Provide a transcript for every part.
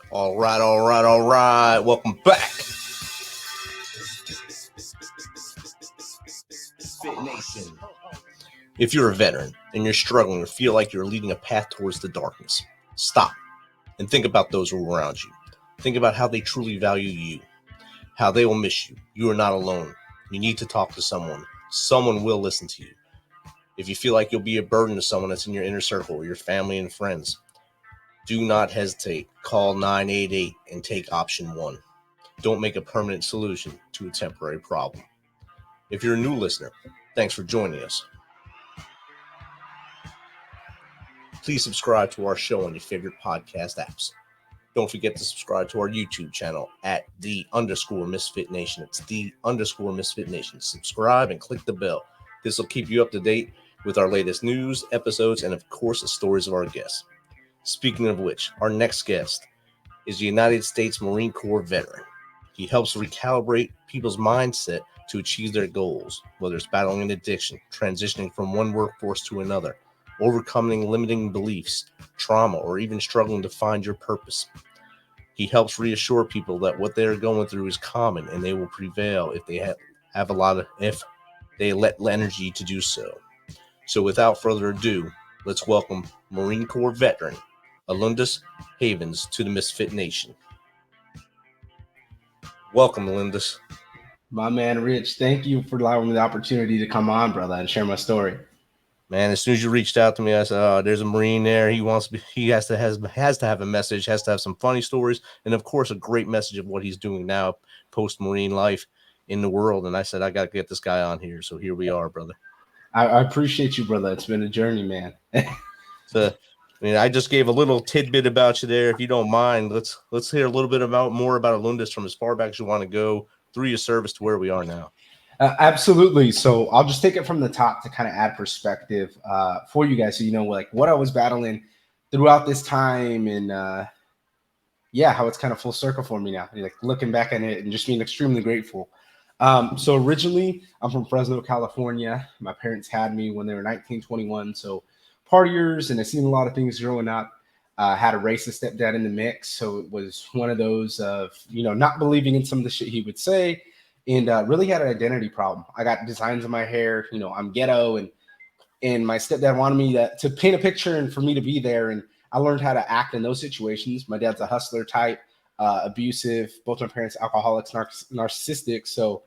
All right, all right, all right. Welcome back. MisFitNation. If you're a veteran and you're struggling or feel like you're leading a path towards the darkness, stop and think about those around you. Think about how they truly value you, how they will miss you. You are not alone. You need to talk to someone. Someone will listen to you. If you feel like you'll be a burden to someone that's in your inner circle, your family and friends, do not hesitate. Call 988 and take option 1. Don't make a permanent solution to a temporary problem. If you're a new listener, thanks for joining us. Please subscribe to our show on your favorite podcast apps. Don't forget to subscribe to our YouTube channel at _MisFitNation. It's _MisFitNation. Subscribe and click the bell. This will keep you up to date with our latest news, episodes, and of course, the stories of our guests. Speaking of which, our next guest is a United States Marine Corps veteran. He helps recalibrate people's mindset to achieve their goals, whether it's battling an addiction, transitioning from one workforce to another, overcoming limiting beliefs, trauma, or even struggling to find your purpose. He helps reassure people that what they're going through is common and they will prevail if they if they let energy to do so. So without further ado, let's welcome Marine Corps veteran Alundas Havens to the MisFitNation. Welcome, Alundas. My man, Rich, thank you for allowing me the opportunity to come on, brother, and share my story. Man, as soon as you reached out to me, I said, "Oh, there's a Marine there. He has to have a message, has to have some funny stories, and of course, a great message of what he's doing now, post Marine life in the world." And I said, "I got to get this guy on here." So here we are, brother. I appreciate you, brother. It's been a journey, man. So, I just gave a little tidbit about you there. If you don't mind, let's hear a little bit more about Alundas from as far back as you want to go through your service to where we are now. Absolutely. So I'll just take it from the top to kind of add perspective for you guys, so you know, like what I was battling throughout this time, and how it's kind of full circle for me now. Like looking back at it and just being extremely grateful. So originally, I'm from Fresno, California. My parents had me when they were 19, 21. So partiers, and I've seen a lot of things growing up. Had a racist stepdad in the mix. So it was one of those of, not believing in some of the shit he would say, and really had an identity problem. I got designs in my hair, I'm ghetto, and my stepdad wanted me to paint a picture and for me to be there. And I learned how to act in those situations. My dad's a hustler type, abusive, both my parents alcoholics, narcissistic. So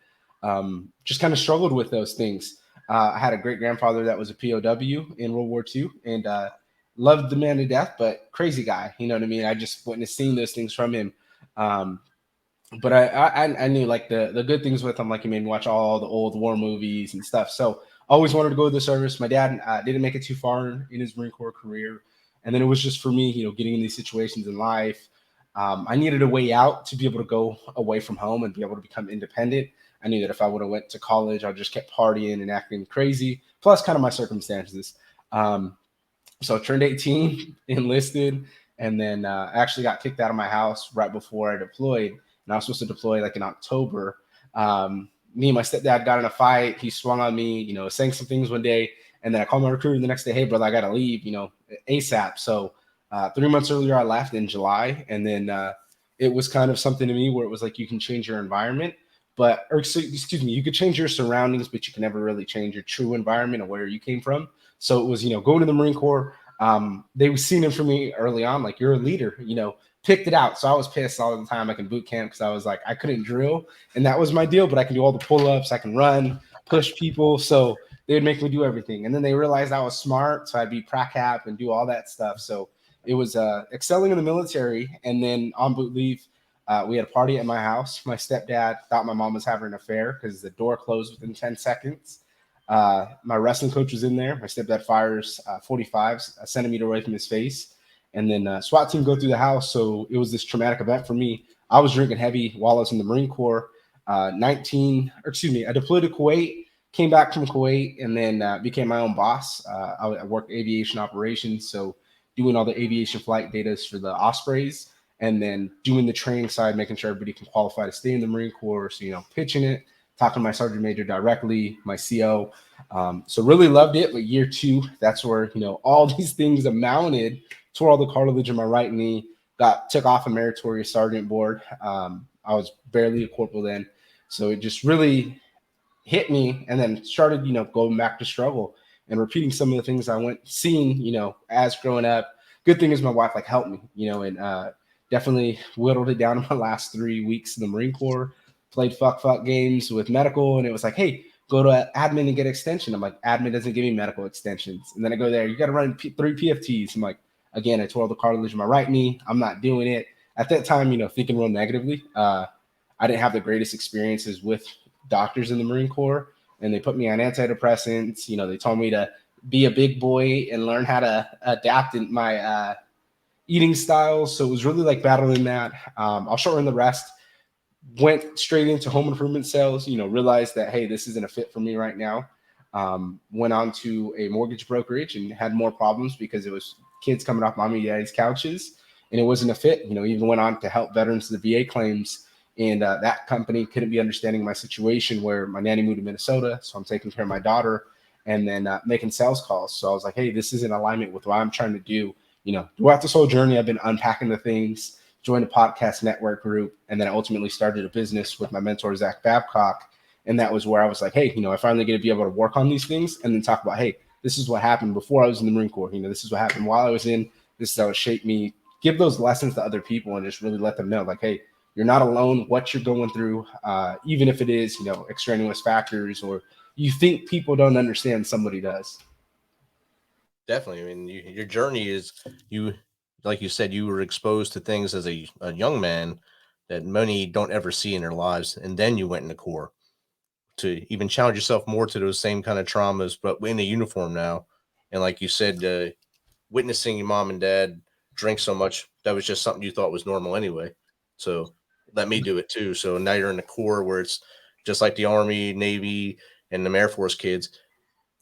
just kind of struggled with those things. I had a great grandfather that was a POW in World War II, and loved the man to death, but crazy guy. You know what I mean? I just witnessed seeing those things from him. But I knew like the good things with him, like he made me watch all the old war movies and stuff. So always wanted to go to the service. My dad didn't make it too far in his Marine Corps career. And then it was just for me, getting in these situations in life. I needed a way out to be able to go away from home and be able to become independent. I knew that if I would have went to college, I just kept partying and acting crazy, plus kind of my circumstances. So I turned 18, enlisted, and then actually got kicked out of my house right before I deployed. And I was supposed to deploy like in October. Me and my stepdad got in a fight. He swung on me, saying some things one day. And then I called my recruiter the next day, "Hey, brother, I got to leave, ASAP." So 3 months earlier, I left in July. And then it was kind of something to me where it was like, you can change your environment, you could change your surroundings, but you can never really change your true environment or where you came from. So it was, going to the Marine Corps. They were seeing it for me early on, like, you're a leader, picked it out. So I was pissed all the time, like in boot camp, because I was like, I couldn't drill, and that was my deal, but I can do all the pull-ups, I can run, push people. So they would make me do everything. And then they realized I was smart, so I'd be prac cap and do all that stuff. So it was excelling in the military. And then on boot leave, we had a party at my house. My stepdad thought my mom was having an affair because the door closed within 10 seconds. My wrestling coach was in there. My stepdad fires 45s a centimeter away from his face. And then SWAT team go through the house. So it was this traumatic event for me. I was drinking heavy while I was in the Marine Corps. I deployed to Kuwait, came back from Kuwait, and then became my own boss. I worked aviation operations, so doing all the aviation flight data for the Ospreys, and then doing the training side, making sure everybody can qualify to stay in the Marine Corps. So, pitching it, talking to my sergeant major directly, my CO. So really loved it. But year 2, that's where, all these things amounted, tore all the cartilage in my right knee, took off a meritorious sergeant board. I was barely a corporal then. So it just really hit me, and then started, going back to struggle and repeating some of the things I went seeing, as growing up. Good thing is my wife helped me, and definitely whittled it down in my last 3 weeks in the Marine Corps. Played fuck games with medical, and it was like, hey, go to admin and get extension. I'm like, admin doesn't give me medical extensions. And then I go there, you got to run 3 PFTs. I'm like, again, I tore the cartilage in my right knee. I'm not doing it. At that time, thinking real negatively, I didn't have the greatest experiences with doctors in the Marine Corps, and they put me on antidepressants. They told me to be a big boy and learn how to adapt in my eating styles. So it was really battling that. I'll shorten the rest. Went straight into home improvement sales, realized that, hey, this isn't a fit for me right now. Went on to a mortgage brokerage and had more problems because it was kids coming off mommy and daddy's couches, and it wasn't a fit. Even went on to help veterans with the VA claims, and that company couldn't be understanding my situation where my nanny moved to Minnesota, so I'm taking care of my daughter and then making sales calls. So I was like, hey, this is in alignment with what I'm trying to do. Throughout this whole journey, I've been unpacking the things, joined a podcast network group, and then I ultimately started a business with my mentor, Zach Babcock. And that was where I was like, hey, I finally get to be able to work on these things and then talk about, hey, this is what happened before I was in the Marine Corps. This is what happened while I was in. This is how it shaped me. Give those lessons to other people and just really let them know, hey, you're not alone. What you're going through, even if it is, extraneous factors, or you think people don't understand, somebody does. Definitely. I mean, your journey is, you, like you said, you were exposed to things as a young man that many don't ever see in their lives, and then you went in the Corps to even challenge yourself more to those same kind of traumas, but in a uniform now. And like you said, witnessing your mom and dad drink so much, that was just something you thought was normal anyway. So let me do it too. So now you're in the Corps, where it's just like the Army, Navy, and the Air Force kids.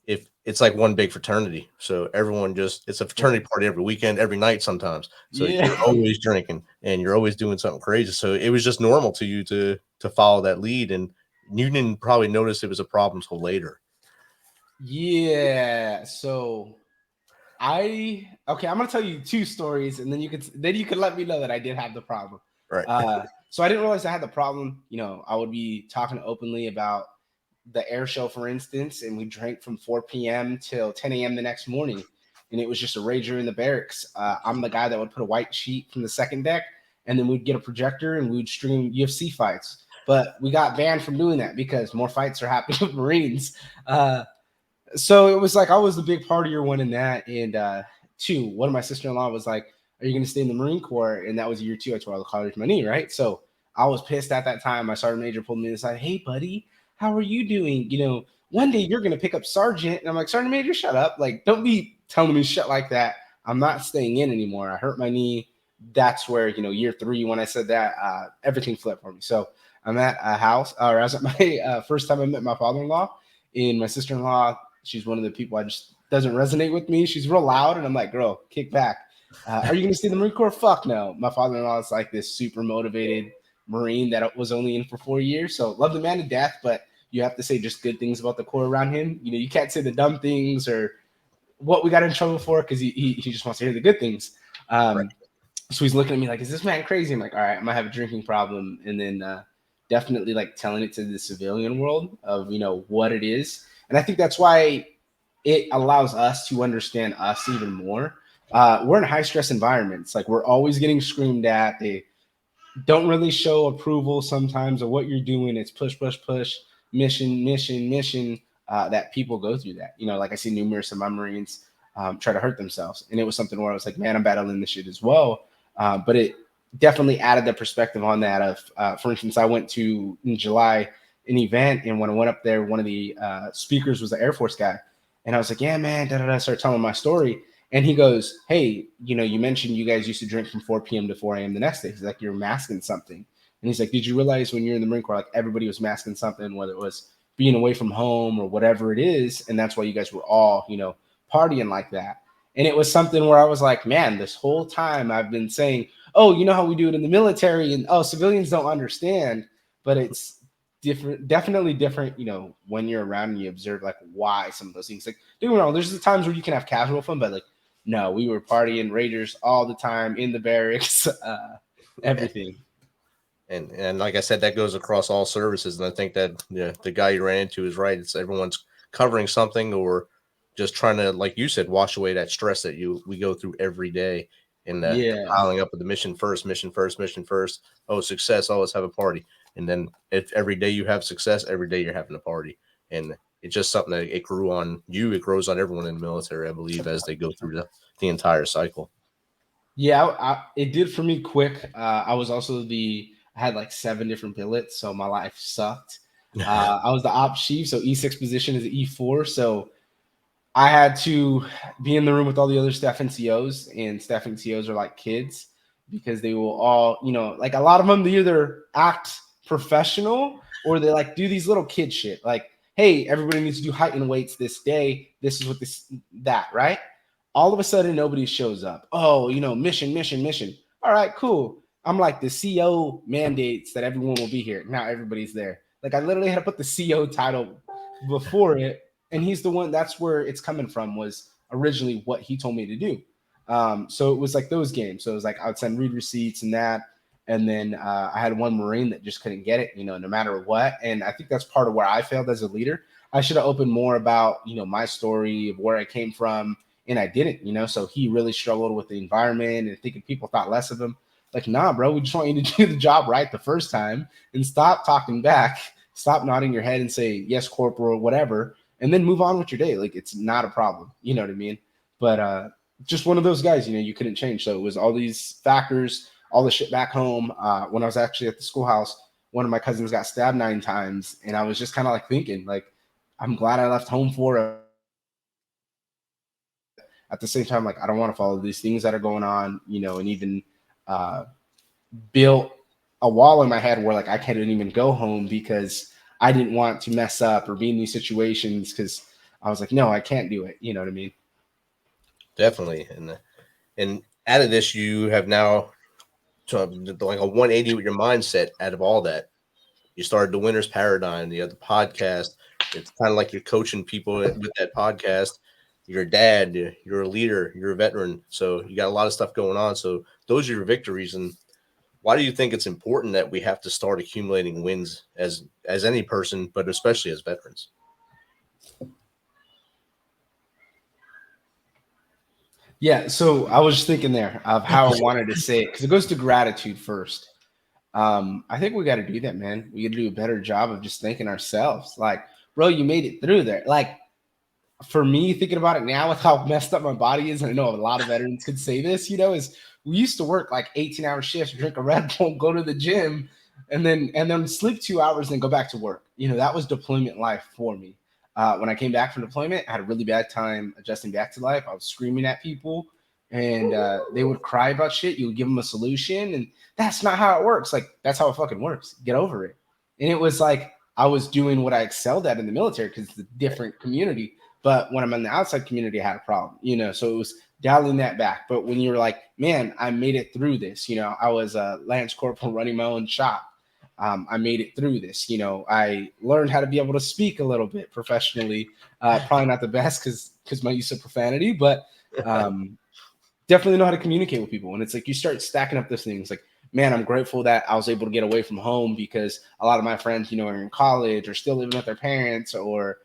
If it's like one big fraternity, so everyone it's a fraternity party every weekend, every night sometimes. So Yeah. you're always drinking and you're always doing something crazy. So it was just normal to you to follow that lead, and you didn't probably notice it was a problem till later. Yeah. So I'm gonna tell you 2 stories, and then you could let me know that I did have the problem. Right. So I didn't realize I had the problem. I would be talking openly about the air show, for instance, and we drank from 4 p.m. till 10 a.m. the next morning, and it was just a rager in the barracks. I'm the guy that would put a white sheet from the second deck, and then we'd get a projector and we'd stream UFC fights. But we got banned from doing that because more fights are happening with Marines. So it was I was the big partier one in that. And 2, one of my sister-in-law was like, are you going to stay in the Marine Corps? And that was year 2. I tore all the college my knee, right? So I was pissed at that time. My sergeant major pulled me aside. Hey, buddy, how are you doing? One day you're going to pick up sergeant. And I'm like, Sergeant Major, shut up. Don't be telling me shit like that. I'm not staying in anymore. I hurt my knee. That's where, year 3, when I said that, everything flipped for me. So I'm at a house, or I was at my first time I met my father-in-law, and my sister-in-law, she's one of the people I just doesn't resonate with me. She's real loud, and I'm like, girl, kick back. Are you going to stay in the Marine Corps? Fuck no. My father-in-law is like this super motivated Marine that was only in for 4 years. So love the man to death, but you have to say just good things about the Corps around him. You can't say the dumb things or what we got in trouble for, because he just wants to hear the good things. Right. So he's looking at me like, is this man crazy? I'm like, all right, I'm going to have a drinking problem. And then definitely telling it to the civilian world of, what it is. And I think that's why it allows us to understand us even more. We're in high stress environments. We're always getting screamed at. They don't really show approval sometimes of what you're doing. It's push, push, push, mission, mission, mission, that people go through that. I see numerous of my Marines try to hurt themselves. And it was something where I was like, man, I'm battling this shit as well. But it definitely added the perspective on that of, for instance, I went to, in July, an event, and when I went up there, one of the speakers was the Air Force guy. And I was like, yeah, man, I started telling my story. And he goes, hey, you mentioned you guys used to drink from 4 p.m. to 4 a.m. the next day. He's like, you're masking something. And he's like, did you realize when you're in the Marine Corps, everybody was masking something, whether it was being away from home or whatever it is. And that's why you guys were all, partying like that. And it was something where I was like, man, this whole time I've been saying, oh, you know how we do it in the military, and civilians don't understand, but it's definitely different, when you're around and you observe why some of those things. Don't get me wrong, there's the times where you can have casual fun, but no, we were partying Raiders all the time in the barracks, everything. And like I said, that goes across all services. And I think that the guy you ran into is right. It's everyone's covering something or just trying to, like you said, wash away that stress that we go through every day. And the Yeah. piling up with the mission first, mission first, mission first. Oh, success! Oh, let's have a party. And then if every day you have success, every day you're having a party. And it's just something that it grew on you. It grows on everyone in the military, I believe, as they go through the entire cycle. Yeah, it did for me quick. I was also I had like 7 different billets, so my life sucked. I was the ops chief, so E6 position is E4. So I had to be in the room with all the other staff NCOs, and staff NCOs are like kids because they will all, like a lot of them, they either act professional or they like do these little kid shit. Like, hey, everybody needs to do height and weights this day. This is what that, right? All of a sudden, nobody shows up. Oh, mission, mission, mission. All right, cool. I'm like, the CO mandates that everyone will be here. Now everybody's there. Like, I literally had to put the CO title before it, and he's the one. That's where it's coming from. Was originally what he told me to do. So it was like those games. So it was like I would send read receipts and that, and then I had one Marine that just couldn't get it. No matter what. And I think that's part of where I failed as a leader. I should have opened more about my story of where I came from, and I didn't. So he really struggled with the environment and thinking people thought less of him. Like, nah, bro, we just want you to do the job right the first time and stop talking back. Stop nodding your head and say, yes, corporal, whatever, and then move on with your day. Like, it's not a problem. You know what I mean? But just one of those guys, you couldn't change. So it was all these factors, all the shit back home. When I was actually at the schoolhouse, one of my cousins got stabbed 9 times. And I was just kind of like thinking, like, I'm glad I left home for it. But at the same time, like, I don't want to follow these things that are going on, and even built a wall in my head where like I can't even go home because I didn't want to mess up or be in these situations because I was like, no, I can't do it. You know what I mean? Definitely. And out of this, you have now like a 180 with your mindset out of all that. You started the Winner's Paradigm, the other podcast. It's kind of like you're coaching people with that podcast. You're a dad, you're a leader, you're a veteran. So you got a lot of stuff going on. So those are your victories. And why do you think it's important that we have to start accumulating wins as any person, but especially as veterans? Yeah. So I was just thinking there of how I wanted to say it because it goes to gratitude first. I think we got to do that, man. We got to do a better job of just thanking ourselves. Like, bro, you made it through there. Like, for me, thinking about it now with how messed up my body is, and I know a lot of veterans could say this, is we used to work like 18-hour shifts, drink a Red Bull, go to the gym, and then sleep 2 hours, and then go back to work. That was deployment life for me. When I came back from deployment, I had a really bad time adjusting back to life. I was screaming at people, and they would cry about shit. You would give them a solution, and that's not how it works. Like, that's how it fucking works. Get over it. And it was like I was doing what I excelled at in the military because it's a different community. But when I'm in the outside community, I had a problem, so it was dialing that back. But when you're like, man, I made it through this, I was a Lance Corporal running my own shop. I made it through this. I learned how to be able to speak a little bit professionally. Probably not the best because my use of profanity, but definitely know how to communicate with people. And it's like you start stacking up those things. Like, man, I'm grateful that I was able to get away from home because a lot of my friends, are in college or still living with their parents or,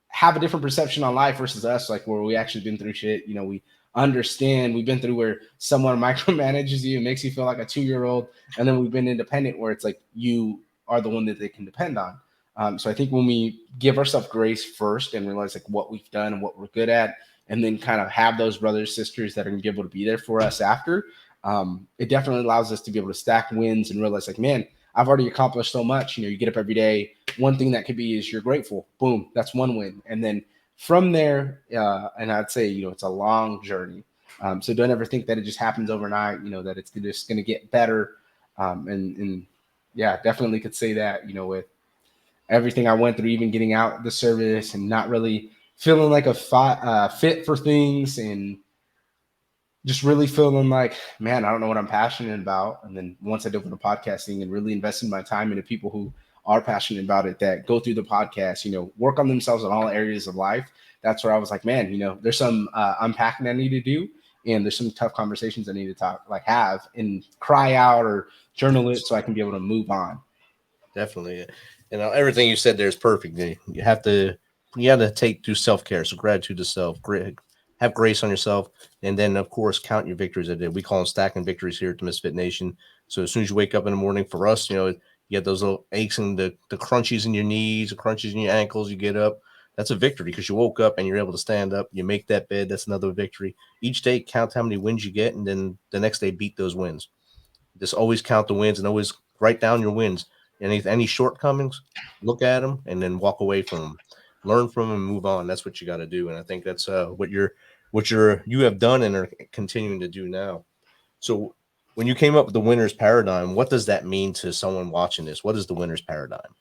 have a different perception on life versus us, like where we actually been through shit. We understand, we've been through where someone micromanages you and makes you feel like a 2-year-old. And then we've been independent where it's like you are the one that they can depend on. So I think when we give ourselves grace first and realize like what we've done and what we're good at, and then kind of have those brothers, sisters that are gonna be able to be there for us after, it definitely allows us to be able to stack wins and realize like, man, I've already accomplished so much. You get up every day. One thing that could be is you're grateful. Boom, that's one win. And then from there, and I'd say, it's a long journey. So don't ever think that it just happens overnight, that it's just going to get better. And yeah, definitely could say that, with everything I went through, even getting out the service and not really feeling like a fit for things and just really feeling like, man, I don't know what I'm passionate about. And then once I dove into podcasting and really invested my time into people who are passionate about it, that go through the podcast, work on themselves in all areas of life. that's where I was like, man, there's some unpacking I need to do, and there's some tough conversations I need to have and cry out or journal it so I can be able to move on. Definitely. And everything you said there is perfect. You have to do self-care. So gratitude to self, have grace on yourself. And then of course, count your victories. We call them stacking victories here at the Misfit Nation. So as soon as you wake up in the morning, for us, you get those little aches and the crunchies in your knees, the crunchies in your ankles, you get up. That's a victory because you woke up and you're able to stand up. You make that bed. That's another victory. Each day, count how many wins you get. And then the next day, beat those wins. Just always count the wins and always write down your wins. Any shortcomings, look at them and then walk away from them. Learn from them and move on. That's what you got to do. And I think that's what you have done and are continuing to do now. So when you came up with the winner's paradigm, what does that mean to someone watching this? What is the winner's paradigm?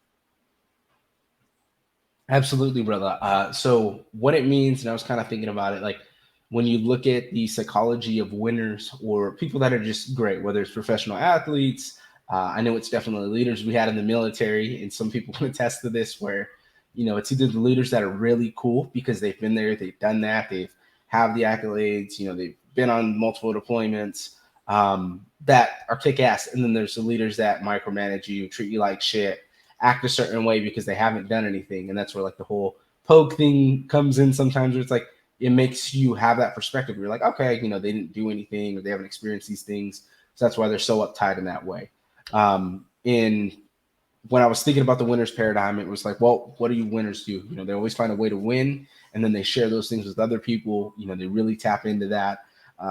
Absolutely, brother. So what it means, and I was kind of thinking about it, like when you look at the psychology of winners or people that are just great, whether it's professional athletes, I know it's definitely leaders we had in the military, and some people can attest to this, where it's either the leaders that are really cool because they've been there, they've done that, they've have the accolades, they've been on multiple deployments, that are kick ass, and then there's the leaders that micromanage you, treat you like shit, act a certain way because they haven't done anything. And that's where like the whole poke thing comes in sometimes, where it's like it makes you have that perspective. You're like, okay, they didn't do anything or they haven't experienced these things. So that's why they're so uptight in that way. And when I was thinking about the winner's paradigm, it was like, well, what do you winners do? They always find a way to win, and then they share those things with other people. They really tap into that.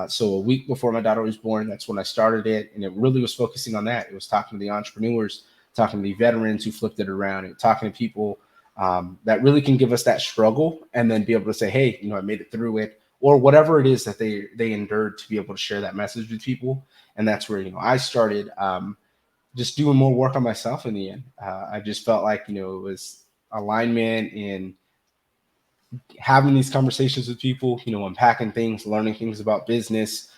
So a week before my daughter was born, that's when I started it. And it really was focusing on that. It was talking to the entrepreneurs, talking to the veterans who flipped it around, and talking to people that really can give us that struggle and then be able to say, hey, I made it through it, or whatever it is that they endured, to be able to share that message with people. And that's where, I started just doing more work on myself in the end. I just felt like, it was alignment in having these conversations with people, unpacking things, learning things about business,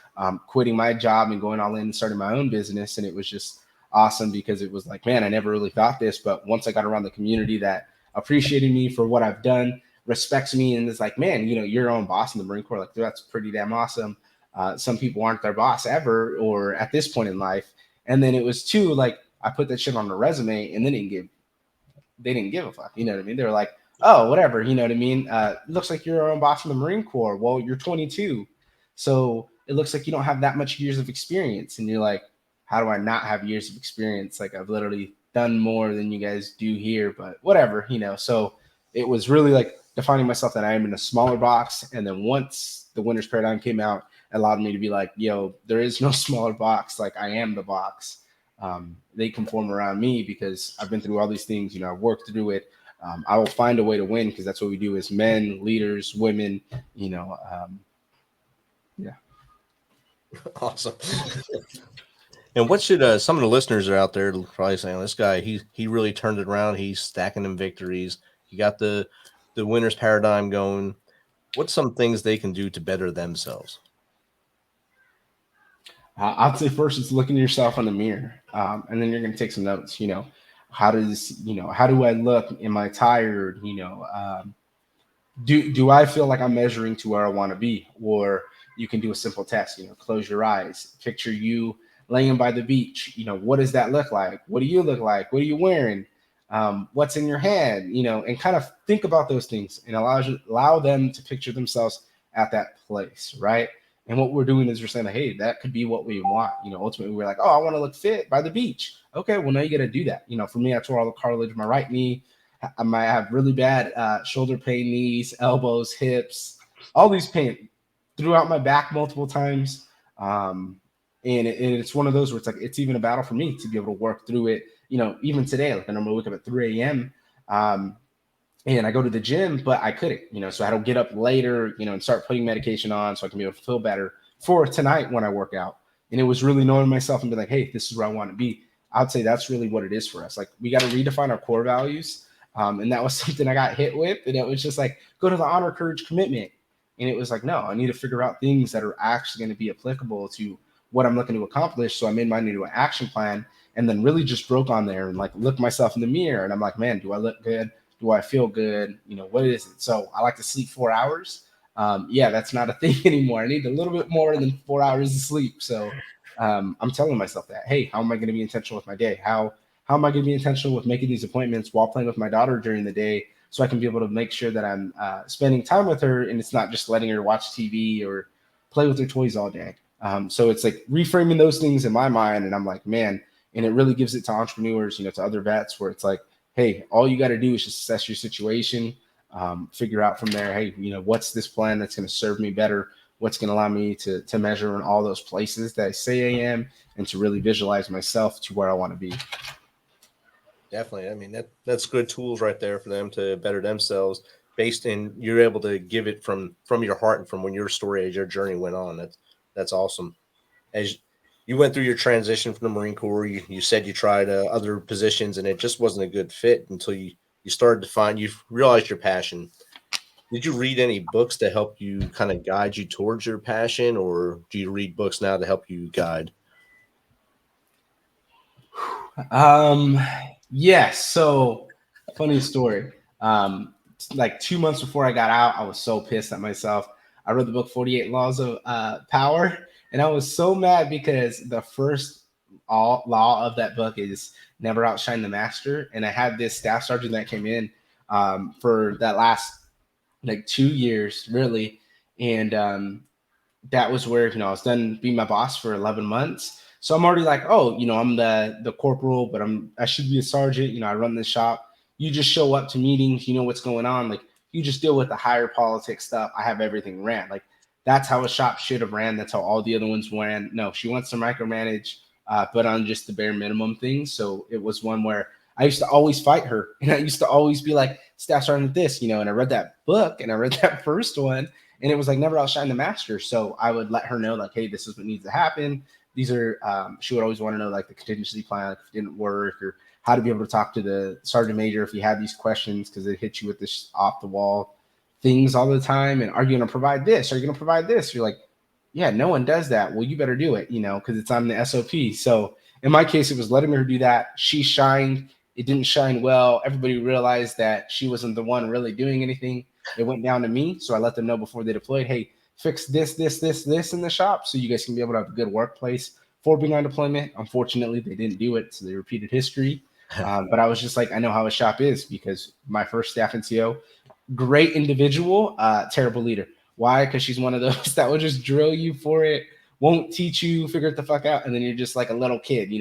quitting my job and going all in and starting my own business. And it was just awesome because it was like, man, I never really thought this, but once I got around the community that appreciated me for what I've done, respects me, and is like, man, you're your own boss in the Marine Corps. Like, that's pretty damn awesome. Some people aren't their boss ever, or at this point in life. And then it was too, like, I put that shit on the resume and they didn't give a fuck. You know what I mean? They were like, oh, whatever. You know what I mean? Looks like you're your own boss in the Marine Corps. Well, you're 22. So it looks like you don't have that much years of experience. And you're like, how do I not have years of experience? Like, I've literally done more than you guys do here, but whatever, So it was really like defining myself that I am in a smaller box. And then once the winner's paradigm came out, it allowed me to be like, yo, there is no smaller box. Like, I am the box. They conform around me because I've been through all these things. I've worked through it. I will find a way to win because that's what we do as men, leaders, women, yeah. Awesome. And what should some of the listeners are out there probably saying, this guy, he really turned it around. He's stacking them victories. He got the winner's paradigm going. What's some things they can do to better themselves? I'd say first it's looking at yourself in the mirror, and then you're going to take some notes. How do I look? Am I tired? Do I feel like I'm measuring to where I want to be? Or you can do a simple test. Close your eyes, picture you laying by the beach. What does that look like? What do you look like? What are you wearing? What's in your hand? And kind of think about those things and allow them to picture themselves at that place, right? And what we're doing is we're saying, hey, that could be what we want. Ultimately, we're like, oh, I want to look fit by the beach. Okay, well, now you got to do that. For me, I tore all the cartilage in my right knee. I might have really bad shoulder pain, knees, elbows, hips, all these pain throughout my back multiple times. And it's one of those where it's like, it's even a battle for me to be able to work through it. Even today, like I normally wake up at 3 a.m. And I go to the gym, but I couldn't, so I had to get up later, and start putting medication on so I can be able to feel better for tonight when I work out. And it was really knowing myself and be like, hey, this is where I want to be. I'd say that's really what it is for us. Like, we got to redefine our core values. And that was something I got hit with. And it was just like, go to the honor, courage, commitment. And it was like, no, I need to figure out things that are actually going to be applicable to what I'm looking to accomplish. So I made mine into an action plan, and then really just broke on there and like look myself in the mirror. And I'm like, man, do I look good? Do I feel good? What is it? So I like to sleep 4 hours. Yeah, that's not a thing anymore. I need a little bit more than 4 hours of sleep. So I'm telling myself that, hey, how am I going to be intentional with my day? How am I going to be intentional with making these appointments while playing with my daughter during the day, so I can be able to make sure that I'm spending time with her, and it's not just letting her watch TV or play with her toys all day. So it's like reframing those things in my mind, and I'm like, man, and it really gives it to entrepreneurs, to other vets, where it's like, hey, all you got to do is just assess your situation, figure out from there, hey, what's this plan that's going to serve me better? What's going to allow me to measure in all those places that I say I am, and to really visualize myself to where I want to be. Definitely. I mean, that's good tools right there for them to better themselves based in, you're able to give it from your heart and from when your story, as your journey went on. That's awesome. As you went through your transition from the Marine Corps, you said you tried other positions and it just wasn't a good fit until you started to find, you realized your passion. Did you read any books to help you kind of guide you towards your passion, or do you read books now to help you guide? Um, yes. So funny story. Like 2 months before I got out, I was so pissed at myself. I read the book 48 Laws of Power, and I was so mad because the first law of that book is never outshine the master. And I had this staff sergeant that came in for that last like 2 years, really. And that was where, I was done being my boss for 11 months. So I'm already like, oh, I'm the corporal, but I should be a sergeant. I run the shop. You just show up to meetings, you know what's going on. Like, you just deal with the higher politics stuff. I have everything ran. Like, that's how a shop should have ran. That's how all the other ones ran. No, she wants to micromanage, but on just the bare minimum things. So it was one where I used to always fight her. And I used to always be like, staff sergeant this, and I read that book and I read that first one, and it was like never outshine the master. So I would let her know, like, hey, this is what needs to happen. These are, she would always want to know, like, the contingency plan, like, if it didn't work, or how to be able to talk to the sergeant major if you had these questions, because they hit you with this off the wall things all the time. And are you going to provide this? Are you going to provide this? You're like, yeah, no one does that. Well, you better do it, because it's on the SOP. So in my case, it was letting her do that. She shined. It didn't shine well. Everybody realized that she wasn't the one really doing anything. It went down to me. So I let them know before they deployed, hey, fix this in the shop so you guys can be able to have a good workplace for being on deployment. Unfortunately, they didn't do it. So they repeated history. But I was just like, I know how a shop is, because my first staff NCO, great individual, terrible leader. Why? Because she's one of those that will just drill you for it, won't teach you, figure it the fuck out. And then you're just like a little kid,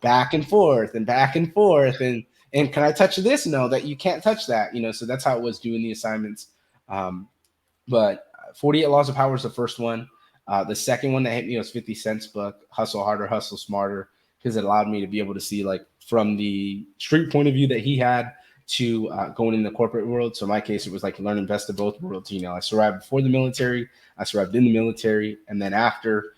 back and forth and back and forth. And can I touch this? No, that you can't touch that, so that's how it was doing the assignments. But 48 Laws of Power is the first one. The second one that hit me was 50 Cent's book, Hustle Harder, Hustle Smarter, because it allowed me to be able to see, like, from the street point of view that he had to going in the corporate world. So in my case, it was like learning best of both worlds. I survived before the military, I survived in the military, and then after.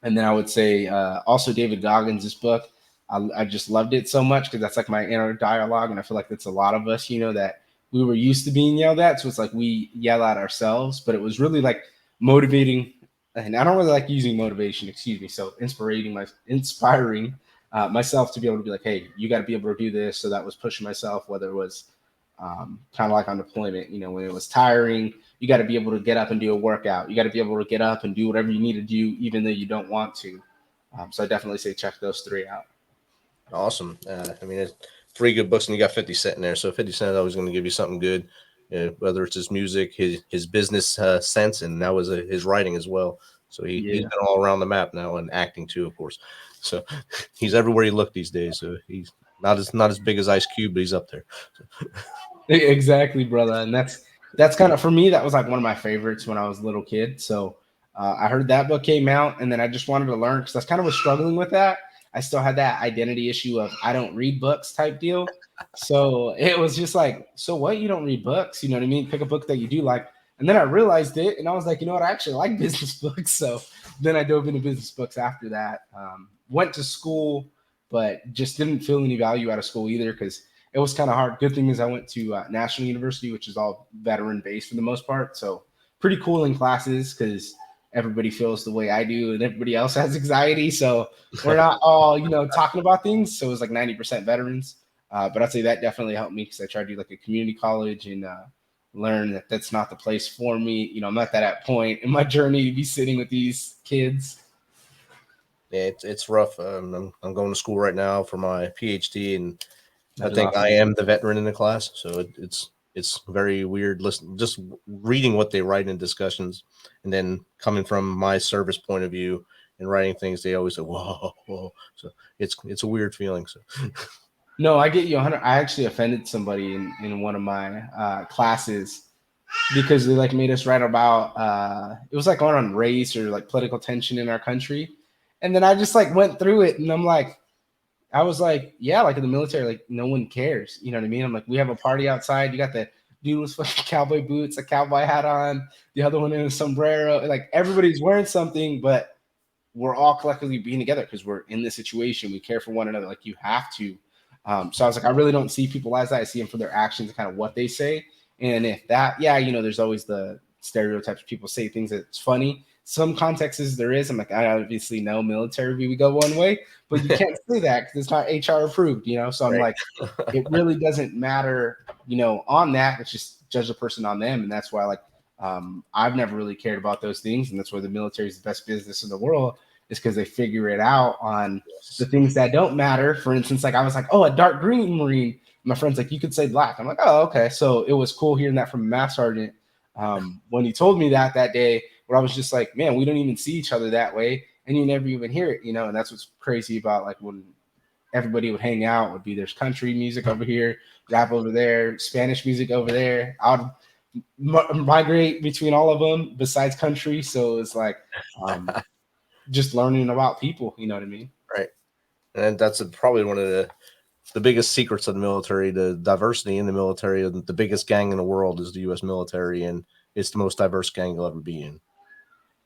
And then I would say also David Goggins' book. I just loved it so much because that's like my inner dialogue. And I feel like that's a lot of us, that we were used to being yelled at. So it's like we yell at ourselves, but it was really like motivating. And I don't really like using motivation, excuse me. So inspiring myself to be able to be like, hey, you got to be able to do this. So that was pushing myself, whether it was kind of like on deployment, when it was tiring, you got to be able to get up and do a workout. You got to be able to get up and do whatever you need to do, even though you don't want to. So I definitely say check those three out. Awesome. I mean, it's 3 good books, and you got 50 Cent in there. So 50 Cent is always going to give you something good, whether it's his music, his business sense, and that was his writing as well. So he's been all around the map now, and acting too, of course. So he's everywhere you look these days. So he's not as big as Ice Cube, but he's up there. So. Exactly, brother. And that's kind of, for me, that was like one of my favorites when I was a little kid. So I heard that book came out, and then I just wanted to learn, because I kind of was struggling with that. I still had that identity issue of I don't read books type deal. So it was just like, so what? You don't read books? You know what I mean? Pick a book that you do like. And then I realized it, and I was like, you know what? I actually like business books. So then I dove into business books after that. Went to school, but just didn't feel any value out of school either, because it was kind of hard. Good thing is I went to National University, which is all veteran based for the most part. So pretty cool in classes, because everybody feels the way I do, and everybody else has anxiety. So we're not all, talking about things. So it was like 90% veterans. But I'd say that definitely helped me because I tried to do like a community college and learn that that's not the place for me. You know, I'm not that point in my journey to be sitting with these kids. Yeah, it's rough. I'm going to school right now for my PhD, and I That is think awesome. I am the veteran in the class. So it's very weird listen just reading what they write in discussions, and then coming from my service point of view and writing things. They always say, "Whoa, whoa." So it's a weird feeling. So No, I get you 100. I actually offended somebody in one of my classes because they like made us write about it was like on race or like political tension in our country, and then I just like went through it and I'm like, I was like, yeah, like in the military, like no one cares. You know what I mean? I'm like, we have a party outside. You got the dude with fucking cowboy boots, a cowboy hat on, the other one in a sombrero. Like everybody's wearing something, but we're all collectively being together because we're in this situation. We care for one another. Like you have to. So I was like, I really don't see people as that. I see them for their actions and kind of what they say. And if that, yeah, you know, there's always the stereotypes. People say things that's funny. Some contexts there is. I'm like, I obviously know military we go one way, but you can't say that because it's not HR approved, you know? So I'm right. like, it really doesn't matter, you know, on that. It's just judge the person on them. And that's why, like, I've never really cared about those things. And that's why the military is the best business in the world, is because they figure it out on the things that don't matter. For instance, like I was like, oh, a dark green Marine. My friend's like, you could say black. I'm like, oh, okay. So it was cool hearing that from a math sergeant when he told me that day, where I was just like, man, we don't even see each other that way. And you never even hear it, you know? And that's what's crazy about like when everybody would hang out, would be there's country music over here, rap over there, Spanish music over there. I would migrate between all of them besides country. So it's like just learning about people, you know what I mean? Right. And that's probably one of the biggest secrets of the military, the diversity in the military. And the biggest gang in the world is the U.S. military, and it's the most diverse gang you'll ever be in.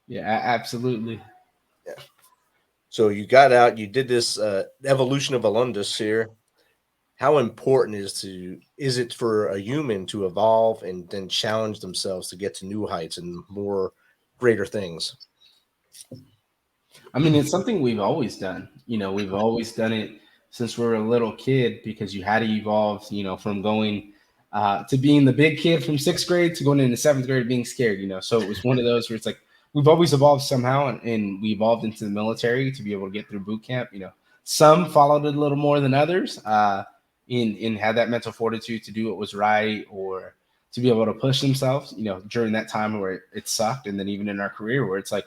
Yeah, absolutely. Yeah. So you got out, you did this evolution of Alundas here. How important is it for a human to evolve and then challenge themselves to get to new heights and more greater things? I mean, it's something we've always done. You know, we've always done it since we were a little kid because you had to evolve, you know, from going to being the big kid from sixth grade to going into seventh grade being scared, you know. So it was one of those where it's like we've always evolved somehow and we evolved into the military to be able to get through boot camp. You know, some followed it a little more than others in had that mental fortitude to do what was right or to be able to push themselves, you know, during that time where it sucked. And then even in our career where it's like,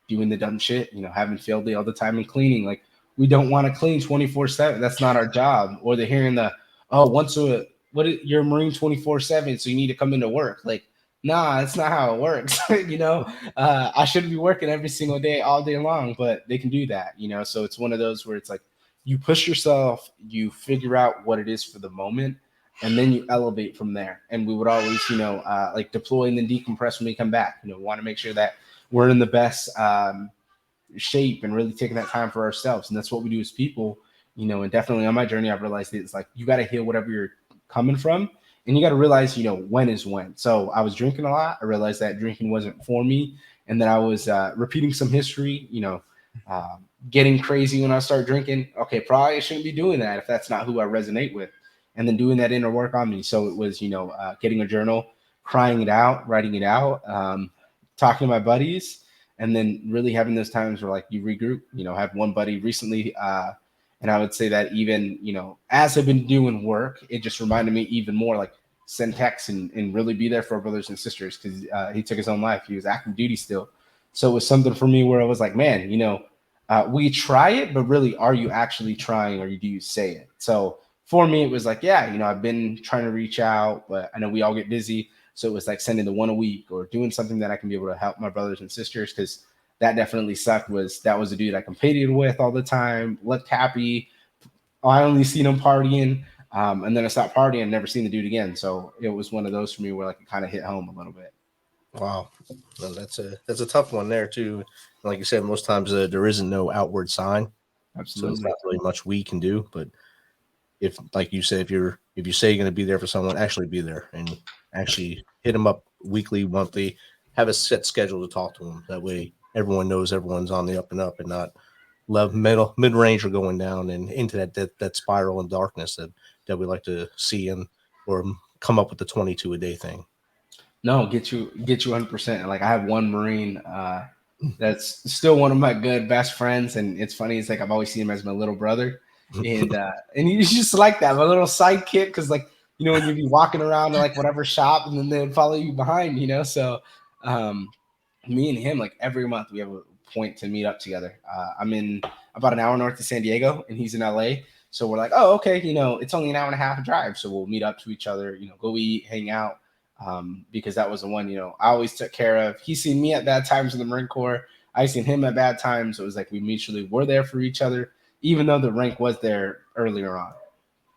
doing the dumb shit, you know, having failed all the time in cleaning. Like we don't want to clean 24/7. That's not our job. Or they're hearing you're a Marine 24/7, so you need to come into work. Like, nah, that's not how it works. You know, I shouldn't be working every single day, all day long, but they can do that, you know. So it's one of those where it's like you push yourself, you figure out what it is for the moment, and then you elevate from there. And we would always, you know, like deploy and then decompress when we come back. You know, want to make sure that we're in the best shape and really taking that time for ourselves. And that's what we do as people, you know, and definitely on my journey, I've realized it's like, you got to heal whatever you're coming from. And you got to realize, you know, when is when. So I was drinking a lot. I realized that drinking wasn't for me. And then I was repeating some history, you know, getting crazy when I started drinking. Okay, probably I shouldn't be doing that if that's not who I resonate with. And then doing that inner work on me. So it was, you know, getting a journal, crying it out, writing it out, talking to my buddies, and then really having those times where like you regroup. You know, I had one buddy recently, and I would say that even, you know, as I've been doing work, it just reminded me even more like send texts and really be there for our brothers and sisters because he took his own life. He was active duty still. So it was something for me where I was like, man, you know, we try it, but really, are you actually trying or do you say it? So for me, it was like, yeah, you know, I've been trying to reach out, but I know we all get busy. So it was like sending the one a week or doing something that I can be able to help my brothers and sisters because that definitely sucked. That was a dude I competed with all the time, looked happy. I only seen him partying. And then I stopped partying, never seen the dude again. So it was one of those for me where like it kind of hit home a little bit. Wow, well, that's a tough one there too. Like you said, most times there isn't no outward sign, so it's Absolutely. not really much we can do. But if, like you said, if you say you're going to be there for someone, actually be there and actually hit them up weekly, monthly, have a set schedule to talk to them. That way, everyone knows everyone's on the up and up, and not mid range or going down and into that spiral and darkness that that we like to see and or come up with the 22 a day thing? No, get you 100%. Like I have one Marine that's still one of my good best friends, and it's funny. It's like I've always seen him as my little brother, and he's just like that, my little sidekick. Because like when you'd be walking around to like whatever shop, and then they'd follow you behind. So um, me and him, like every month, we have a point to meet up together. I'm in about an hour north of San Diego, and he's in LA. So we're like, oh, okay, it's only an hour and a half drive, so we'll meet up to each other. Go eat, hang out. Because that was the one, I always took care of. He seen me at bad times in the Marine Corps. I seen him at bad times. So it was like we mutually were there for each other, even though the rank was there earlier on.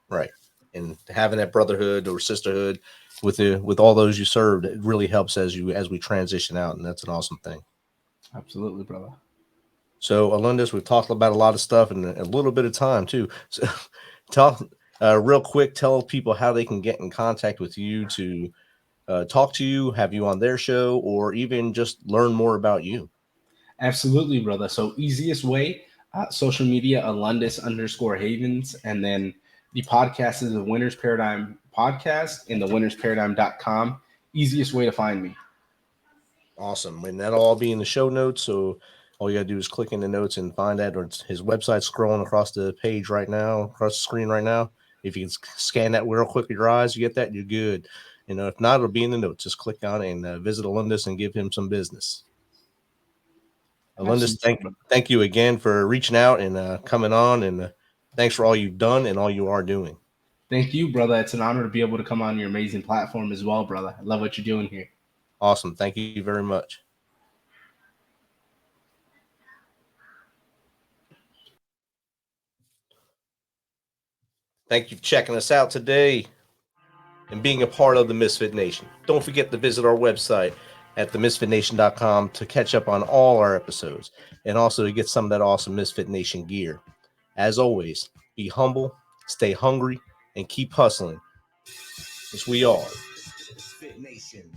Right. And having that brotherhood or sisterhood with all those you served, it really helps as we transition out, and that's an awesome thing. Absolutely, brother. So, Alundas, we've talked about a lot of stuff in a little bit of time too. So, talk real quick. Tell people how they can get in contact with you to talk to you, have you on their show, or even just learn more about you. Absolutely, brother. So easiest way, social media, Alundas_Havens, and then the podcast is the Winner's Paradigm podcast and the winnersparadigm.com. Easiest way to find me. Awesome. And that'll all be in the show notes. So all you got to do is click in the notes and find that, or his website scrolling across the page right now, across the screen right now. If you can scan that real quick with your eyes, you get that, you're good. If not, it'll be in the notes. Just click on it and visit Alundas and give him some business. Alundas, thank you again for reaching out and coming on, and thanks for all you've done and all you are doing. Thank you, brother. It's an honor to be able to come on your amazing platform as well, brother. I love what you're doing here. Awesome. Thank you very much. Thank you for checking us out today and being a part of the Misfit Nation. Don't forget to visit our website at themisfitnation.com to catch up on all our episodes and also to get some of that awesome Misfit Nation gear. As always, be humble, stay hungry, and keep hustling. As we are. Misfit Nation.